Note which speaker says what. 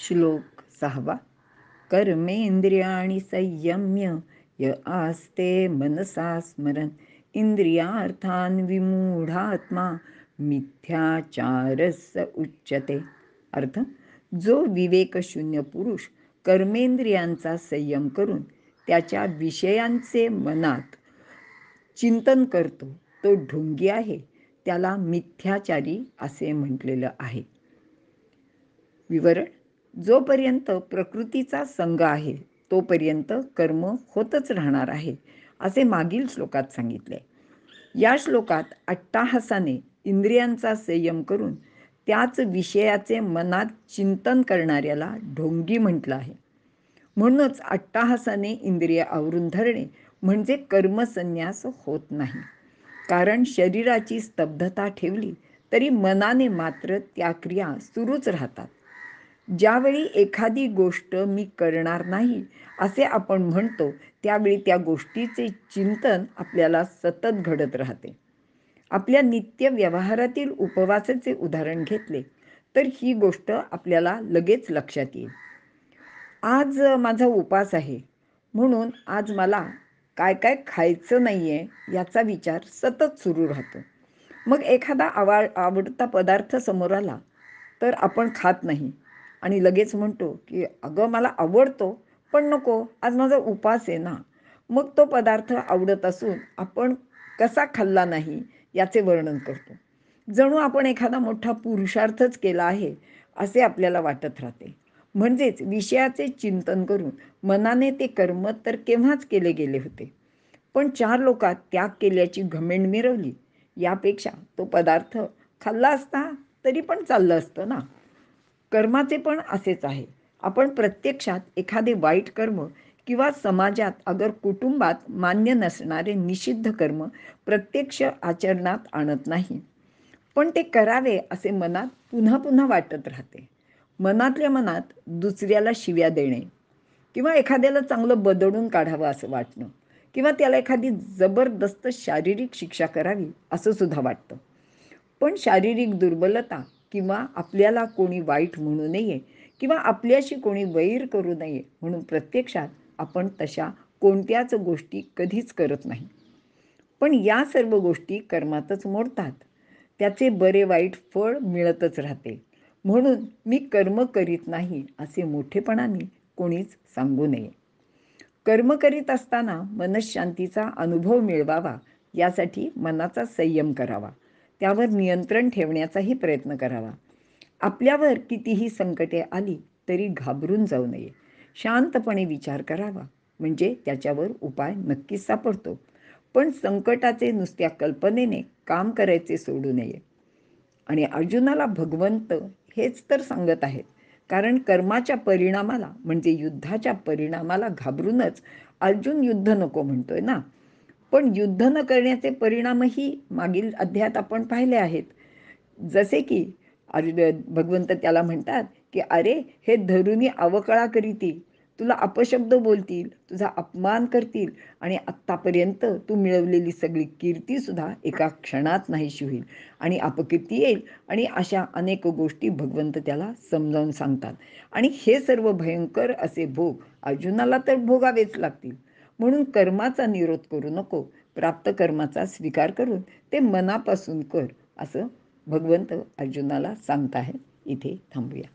Speaker 1: श्लोक 6. कर्मेंद्रियाणि संयम्य य आस्ते मनसा स्मरन् इंद्रियार्थान् विमूढात्मा मिथ्याचारस उच्यते. अर्थ, जो विवेकशून्य पुरुष कर्मेंद्रियांचा संयम करून त्याच्या विषयांचे मनात चिंतन करतो तो ढोंगी आहे, त्याला मिथ्याचारी असे म्हटलेलं आहे. विवरण: जोपर्यंत प्रकृतीचा संग आहे तोपर्यंत कर्म होतच राहणार आहे असे मागील श्लोकात सांगितले. या श्लोकात अट्टाहासाने इंद्रियांचा संयम करून त्याच विषयाचे मनात चिंतन करणाऱ्याला ढोंगी म्हटलं आहे. म्हणूनच अट्टाहासाने इंद्रिय आवरून धरणे म्हणजे कर्मसन्यास होत नाही. कारण शरीराची स्तब्धता ठेवली तरी मनाने मात्र त्या क्रिया सुरूच राहतात. ज्यावेळी एखादी गोष्ट मी करणार नाही असे आपण म्हणतो त्यावेळी त्या गोष्टीचे चिंतन आपल्याला सतत घडत राहते. आपल्या नित्य व्यवहारातील उपवासाचे उदाहरण घेतले तर ही गोष्ट आपल्याला लगेच लक्षात येईल. आज माझा उपास आहे म्हणून आज मला काय काय खायचं नाही आहे याचा विचार सतत सुरू राहतो. मग एखादा आवडता पदार्थ समोर आला तर आपण खात नाही आणि लगेच म्हणतो की अगं मला आवडतो पण नको, आज माझा उपास आहे ना. मग तो पदार्थ आवडत असून आपण कसा खाल्ला नाही याचे वर्णन करतो. जणू आपण एखादा मोठा पुरुषार्थच केला आहे असे आपल्याला वाटत राहते. म्हणजेच विषयाचे चिंतन करून मनाने ते कर्म तर केव्हाच केले गेले होते, पण 4 लोकात त्याग केल्याची घमेंड मिरवली यापेक्षा तो पदार्थ खाल्ला असता तरी पण चाललं असतं ना. कर्माचे पण असेच आहे. आपण प्रत्यक्षात एखादे वाईट कर्म किंवा समाजात अगर कुटुंबात मान्य नसणारे निषिद्ध कर्म प्रत्यक्ष आचरणात आणत नाही, पण ते करावे असे मनात पुन्हा पुन्हा वाटत राहते. मनातल्या मनात दुसऱ्याला शिव्या देणे किंवा एखाद्याला चांगलं बदडून काढावं असं वाटणं किंवा त्याला एखादी जबरदस्त शारीरिक शिक्षा करावी असं सुद्धा वाटतं. पण शारीरिक दुर्बलता किंवा आपल्याला कोणी वाईट म्हणू नये किंवा आपल्याशी कोणी वैर करू नये म्हणून प्रत्यक्षात आपण तशा कोणत्याच गोष्टी कधीच करत नाही. पण या सर्व गोष्टी कर्मातच मोडतात. त्याचे बरे वाईट फळ मिळतच राहते. म्हणून मी कर्म करीत नाही असे मोठेपणाने कोणीच सांगू नये. कर्म करीत असताना मनःशांतीचा अनुभव मिळवावा यासाठी मनाचा संयम करावा, त्यावर नियंत्रण ठेवण्याचाही प्रयत्न करावा. आपल्यावर कितीही संकटे आली तरी घाबरून जाऊ नये. शांतपणे विचार करावा म्हणजे त्याच्यावर उपाय नक्कीच सापडतो. पण संकटाचे नुसत्या कल्पनेने काम करायचे सोडू नये. आणि अर्जुनाला भगवंत हेच तर सांगत आहेत. कारण कर्माच्या परिणामाला म्हणजे युद्धाच्या परिणामाला घाबरूनच अर्जुन युद्ध नको म्हणतोय ना. पण युद्ध न करण्याचे परिणामही मागील अध्यायात आपण पाहिले आहेत. जसे की भगवंत त्याला म्हणतात की अरे हे धरुनी अवकळा करीती, तुला अपशब्द बोलतील, तुझा अपमान करतील आणि आत्तापर्यंत तू मिळवलेली सगळी कीर्तीसुद्धा एका क्षणात नाहीशी होईल आणि अपकीर्ती येईल आणि अशा अनेक गोष्टी भगवंत त्याला समजावून सांगतात. आणि हे सर्व भयंकर असे भोग अर्जुनाला तर भोगावेच लागतील. म्हणून कर्माचा निरोध करू नको, प्राप्त कर्माचा स्वीकार करून ते मनापासून कर असं भगवंत अर्जुनाला सांगत आहेत. इथे थांबूया.